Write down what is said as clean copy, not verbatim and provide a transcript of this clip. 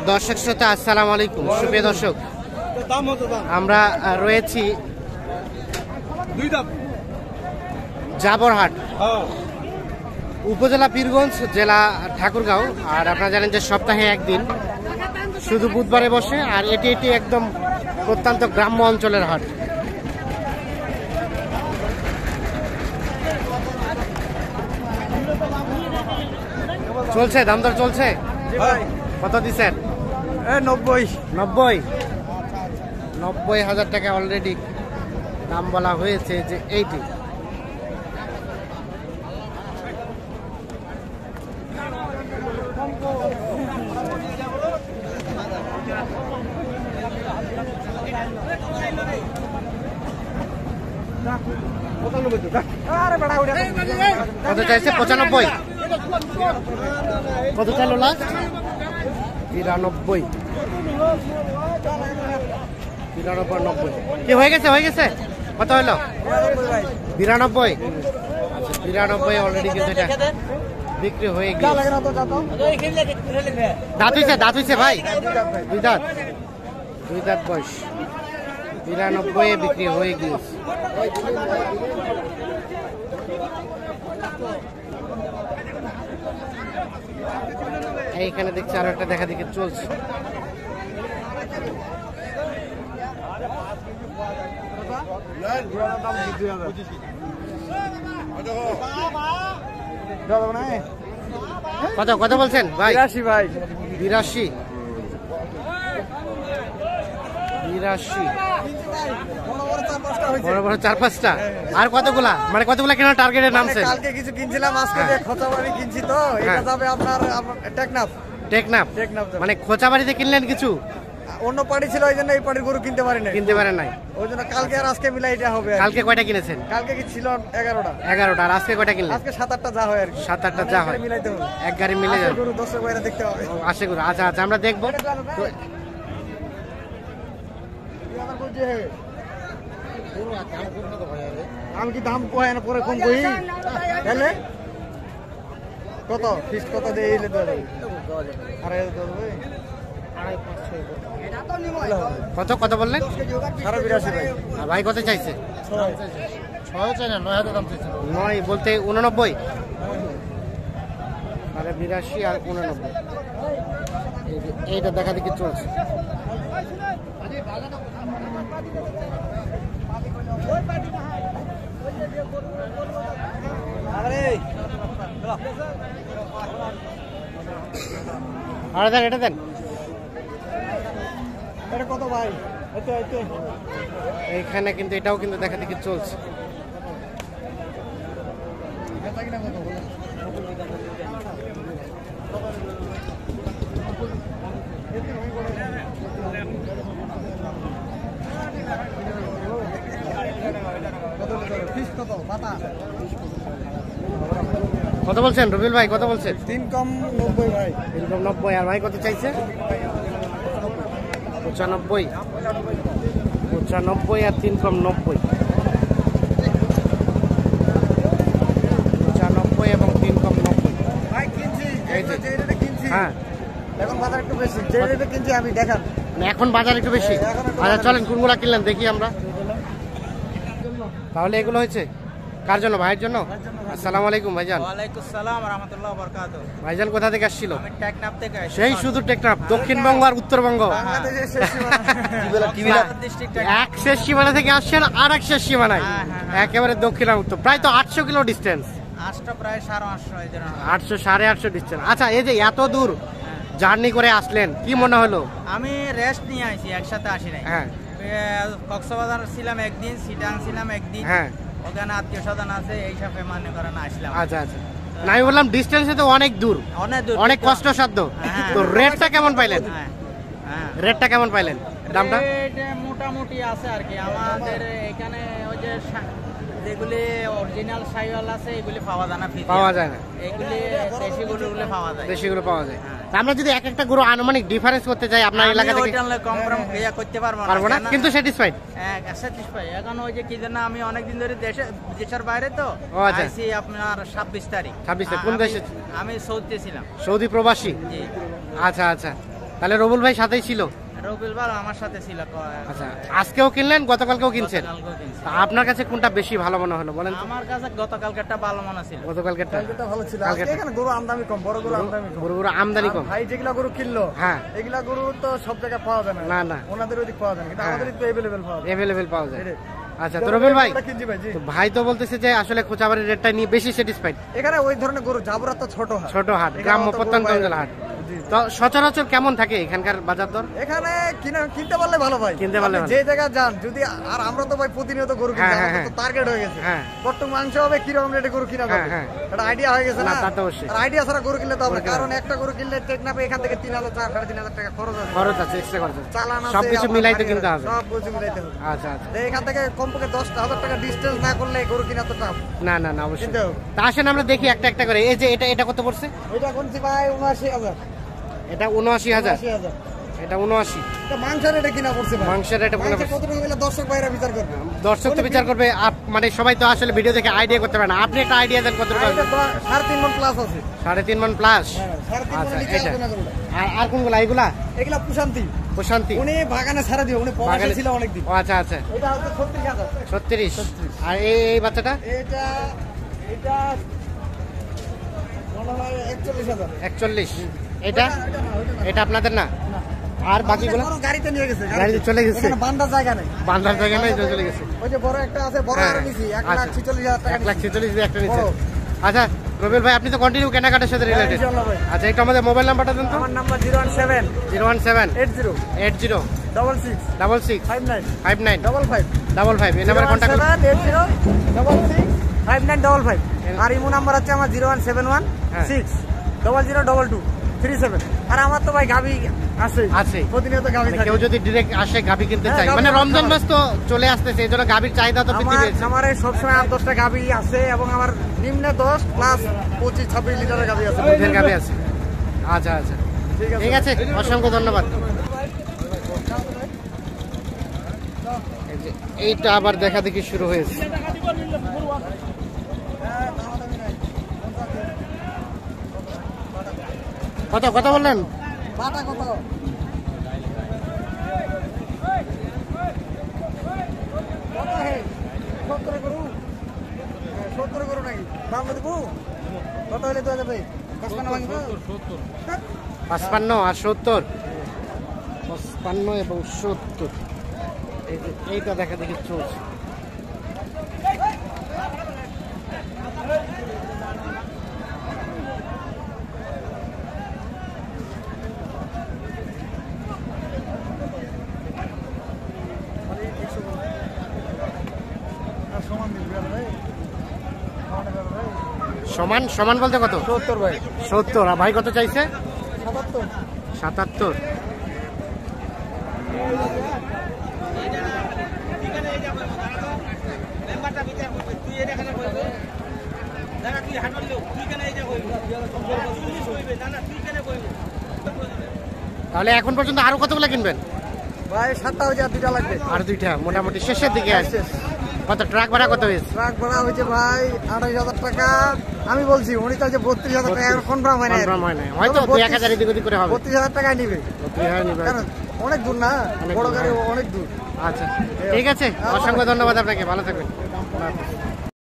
দর্শক শ্রোতা আসসালামু আলাইকুম। সুপ্রিয় দর্শক, আমরা রয়েছি জাবরহাট, উপজেলা পীরগঞ্জ, জেলা ঠাকুরগাঁও। আর আপনারা জানেন যে সপ্তাহে একদিন শুধু বুধবারে বসে, আর এটি একদম প্রত্যন্ত গ্রাম্য অঞ্চলের হাট। চলছে দাম দর চলছে, কত দিচ্ছেন? 90,000 টাকা অলরেডি দাম বলা হয়েছে যে এইটি। কত চাইছে? 95। কত চাইলো লাস্ট? 93। 90। কি হয়ে গেছে? কত হলো? 92। আচ্ছা, 92 অলরেডি কিন্তু এটা বিক্রি হয়ে গেছে। দাঁত হইছে ভাই? দুই দাঁত বয়স। 92 বিক্রি হয়ে গিয়েছে। এইখানে দেখছি আরো একটা দেখা দেখি চলছে। কত বলছেন ভাই? 82 ভাই। 82। বড় বড় 4-5টা। আর কতগুলা, মানে কতগুলা কেনার টার্গেটে নামছে? কালকে কিছু কিনছিলাম, আজকে যে খোঁচাবাড়ি কিনছি, তো এটা যাবে আপনার টেকনাফ। মানে খোঁচাবাড়িতে কিনলেন কিছু? অন্য পার্টি ছিল, ওই জন্য এই পার্টির গরু কিনতে পারেন নাই, ওই জন্য কালকে আর আজকে মিলাই এটা হবে। কালকে কয়টা কিনেছেন? কালকে কি ছিল 11টা। আর আজকে কয়টা কিনলেন? আজকে 7-8টা যা হয় আর কি। 7-8টা যা হয়, মিলাইতে হবে। এক গাড়ি মিলে যাবে। গরু দর্শক ভাইরা দেখতে হবে। আশা করি। আচ্ছা আমরা দেখবো। আমি কি দাম কয় না, পরে কম কই তাহলে কত ফিক্স কত দেই এলে দেওয়া যাবে? কত বললেন? 82 ভাই। আর ভাই কত চাইছে? 6 চাই না, 9,000 দাম চাইছে। 9 বলতে 89। আরে 82 আর 89। এইটা দেখা দেখি চলছে। আর দেন, এটা দেন। এটা কত ভাই? এইখানে কিন্তু এটাও কিন্তু দেখা দেখি চলছে। কত বলছেন রবিউল ভাই? কত বলছেন? 3 কম 90 ভাই। 3 কম 90। আর ভাই কত চাইছে? 95। আর 3 কম 90। 95 এবং 3 কম 90। ভাই কিনছি, যে রেটে কিনছি। হ্যাঁ, এখন বাজার একটু বেশি। যে রেটে কিনছি আমি দেখান। এখন বাজার একটু বেশি। আচ্ছা চলেন, কোনগুলা কিনলেন দেখি আমরা। তাহলে এগুলো হয়েছে কার জন্য? ভাইয়ের জন্য। আসসালামু আলাইকুম ভাইজান। ওয়ালাইকুম আসসালাম ওয়া রাহমাতুল্লাহি ওয়া বারাকাতুহু। ভাইজান কোথা থেকে আসছিল? আমি টেকনাফ থেকে আসছি। সেই শুধু টেকনাফ, দক্ষিণবঙ্গ আর উত্তরবঙ্গ, বাংলাদেশের শেষ সীমানা। ডিস্ট্রিক্ট এক শেষ সীমানা থেকে আসছেন আর এক শেষ সীমানায়, একেবারে দক্ষিণ আর উত্তর। প্রায় তো 800 কিলো ডিস্টেন্স। 8টা প্রায় 850 এই জন্য 800 850 ডিস্টেন্স। আচ্ছা, এই যে এত দূর জার্নি করে আসলেন, কি মনে হলো? আমি রেস্ট নিয়ে আইছি, একসাথে আসি নাই। হ্যাঁ, কক্সবাজার ছিলাম একদিন, সিটাং ছিলাম একদিন। হ্যাঁ, ওখানে আত্মীয় স্বজন আছে, এই হিসাবে মনে করেন আসলাম। আচ্ছা। না, আমি বললাম ডিস্টেন্সে তো অনেক দূর, অনেক কষ্টসাধ্য। তো রেটটা কেমন পাইলেন? রেটটা কেমন পাইলেন? দামটা মোটামুটি আছে আর কি। আমাদের এখানে ওই যে যেগুলি অরিজিনাল সাইওয়াল আছে এগুলি পাওয়া যায় না, পাওয়া যায় না, এগুলি দেশি গরুগুলো পাওয়া যায়। দেশিগুলো পাওয়া যায়। তা আমরা যদি এক একটা গরু আনুমানিক ডিফারেন্স করতে চাই আপনার এলাকা থেকে করতে পারবো পারবো না, কেন? কিন্তু স্যাটিসফাইড। স্যাটিসফাই। এখন ওই যে কি জানা, আমি অনেকদিন ধরে দেশের বাইরে তো ও আচ্ছা। আইছি আপনার 26 তারিখ। 26 তারিখ, কোন দেশে? আমি সৌদিতে ছিলাম। সৌদি প্রবাসী? জি। আচ্ছা আচ্ছা, তাহলে রবুল ভাই সাথেই ছিল? রবিল ভাই আমার সাথে ছিল। আচ্ছা, আজকেও কিনলেন, গতকালকেও কিনছেন? গতকালকেও কিনছি। তা আপনার কাছে কোনটা বেশি ভালো মনে হলো বলেন তো? আমার কাছে গতকালকেরটা ভালো মনে ছিল। গতকালকেরটা কালকেটা ভালো ছিল। আজকে এখানে গরু আমদানি কম, বড় গরু আমদানি কম। বড় বড় আমদানি কম। আর ভাই যেগুলা গরু কিনলো, হ্যাঁ, এগুলা গরু তো সব জায়গায় পাওয়া যায় না। না না, ওনাদের ওইদিক পাওয়া যায় না, কিন্তু হ্যাঁ। আমাদের একটু এভেলেবেল পাওয়া যায়। অ্যাভেলেবেল পাওয়া যায়। এটাই। আচ্ছা, তো রবিল ভাই, ওটা কিনছি ভাই, জি। তো ভাই তো বলতেছে যে আসলে খোঁচাবাড়ির রেটটা নিয়ে বেশি স্যাটিসফাইড। এখানে ওই ধরনের গরু জাবরা তো ছোট হাট, ছোট হাট, এখানে গ্রাম্য অত গরু প্রত্যন্ত বাইরে- অঞ্চল হাট। জি। তো সচরাচর কেমন থাকে এখানকার বাজার দর? এখানে কিনতে পারলে ভালো ভাই, কিনতে পারলে আপনি ভালো। যে জায়গায় যান যদি, আর আমরা তো ভাই প্রতিনিয়ত গরু কিনছি, হ্যাঁ, আমাদের তো টার্গেট হয়ে গেছে। হ্যাঁ। কত মাংস হবে, কিরকম রেটে গরু কিনা যাবে, হ্যাঁ, হ্যাঁ। এটা আইডিয়া হয়ে গেছে না, না। তা তো অবশ্যই। আর আইডিয়া ছাড়া গরু কিনলে তো হবে না, গরু কিনা কারণ একটা গরু কিনলে টেকনাফে এখান থেকে 3,000 3,500 টাকা খরচ আছে, খরচ আছে, এক্সট্রা খরচ আছে, চালান আছে, সবকিছু আপনার মিলাইতে গাড়ি কিনতে হবে। সব কিছু মিলাইতে হবে। আচ্ছা আচ্ছা, তো এখান থেকে কমপক্ষে 10,000 টাকা ডিস্টেন্স না করলে গরু কিনা তো টাফ। না না না, অবশ্যই। কিনতে হবে। তা আসেন আমরা দেখি একটা একটা করে। এই যে এটা এটা কত পড়ছে? এটা কোনছি ভাই 79,000। এটা 79,000, 79,000 এটা 79। এটা মাংসের রেটে কিনা পড়ছে ভাই। মাংসের রেটে মাংস কত টাকা হলে দর্শক ভাইরা বিচার করবে। দর্শক তো বিচার করবে, মানে সবাই তো আসলে ভিডিও দেখে আইডিয়া করতে পারে না। আপনি একটা আইডিয়া দেন কত টাকা? এটা 3.5 মণ প্লাস আছে। 3.5 মণ প্লাস। হ্যাঁ, 3.5 আচ্ছা, মণ নিচে এটা। আসবে না গরুটা। আর কোনগুলা? এগুলা এগুলা প্রশান্তি। প্রশান্তি? উনি বাগানে ছাড়া দিও, উনি প্রবাসে ছিল অনেকদিন। ও আচ্ছা আচ্ছা, এটা হচ্ছে 36,000। 36। আর এই বাচ্চাটা? এটা এটা মনে হয় 41,000। 41। এটা না, এটা আপনাদের না? আর বাকিগুলো আমাদের বড় গাড়িতে নিয়ে গেছে, গাড়িতে চলে গেছে? এখানে বান্দার জায়গা নেই। বান্ধার জায়গা নাই, চলে গেছে। ওই যে বড় একটা আছে, বড় হ্যাঁ, আরো নিছি, আচ্ছা। 1,46,000 টাকা নিছি। 1,46,000 দিয়ে একটা নিচ্ছে। বড়। আচ্ছা রবিল ভাই, আপনি তো কন্টিনিউ কেনাকাটার সাথে হ্যাঁ, রিলেটেড। ইনশাআল্লাহ ভাই। আচ্ছা, একটু আমাদের মোবাইল নাম্বারটা দেন তো। আমার নাম্বার 017 017 80 80 66 66 59 59 55 55। এই নাম্বারে কন্ট্যাক্ট করুন। 017 80 66 5955। আর ইমো নাম্বার হচ্ছে আমার 01716 হ্যাঁ। 0022 37। আর আমার তো ভাই গাবি আছে, আছে। প্রতিনিয়ত গাবি মানে থাকে। কেউ যদি ডিরেক্ট আসে গাভি কিনতে হ্যাঁ, চায়, গাভী মানে আমার রমজান খামার। মাস তো চলে আসতেছে, এই জন্য গাভির চাহিদা তো বৃদ্ধি আমার পেয়েছে। খামারে সবসময় 8-10টা গাবি আছে, এবং আমার নিম্নে 10 প্লাস 25-26 লিটারের গাবি আছে। দুধের গাভি আছে। আচ্ছা আচ্ছা, ঠিক আছে, অসংখ্য ধন্যবাদ। এই যে এইটা আবার দেখা দেখি শুরু হয়েছে। কত কত বললেন? বাটা কত? কত হে? 70 গরু? হ্যাঁ, 70 গরু নাকি? দাম দেবো? কত হলে দেওয়া যাবে? 55 ভাঙিব? 55 আর 70। 55 এবং 70। এই যে এইটা দেখা দেখি চলছে। আর সমান দিন, বিয়াল ভাই। সমানে বিয়াল ভাই। সমান সমান বলতে কত? 70 ভাই। 70। আর ভাই কত চাইছে? 77। 77। তাহলে এখন পর্যন্ত আরো কতগুলো কিনবেন? ভাই 7টা হয়েছে, আর 2টা লাগবে। আর 2টা, মোটামুটি শেষের দিকে আছে। কত ট্রাক ভাড়া কত হয়েছে? ট্রাক ভাড়া হয়েছে ভাই 28,000 টাকা। আমি বলছি, উনি তো যে 32,000 টাকা কনফার্ম হয় না। কনফার্ম হয় না, হয়তো 2-1000 এদিক ওদিক করে হবে। 32,000 টাকায় নিবে, 32,000 নিবে। কারণ অনেক দূর না, অনেক বড় দূর, গাড়ি হ্যাঁ। অনেক দূর। আচ্ছা, ঠিক আছে, অসংখ্য ধন্যবাদ আপনাকে, ভালো থাকবেন।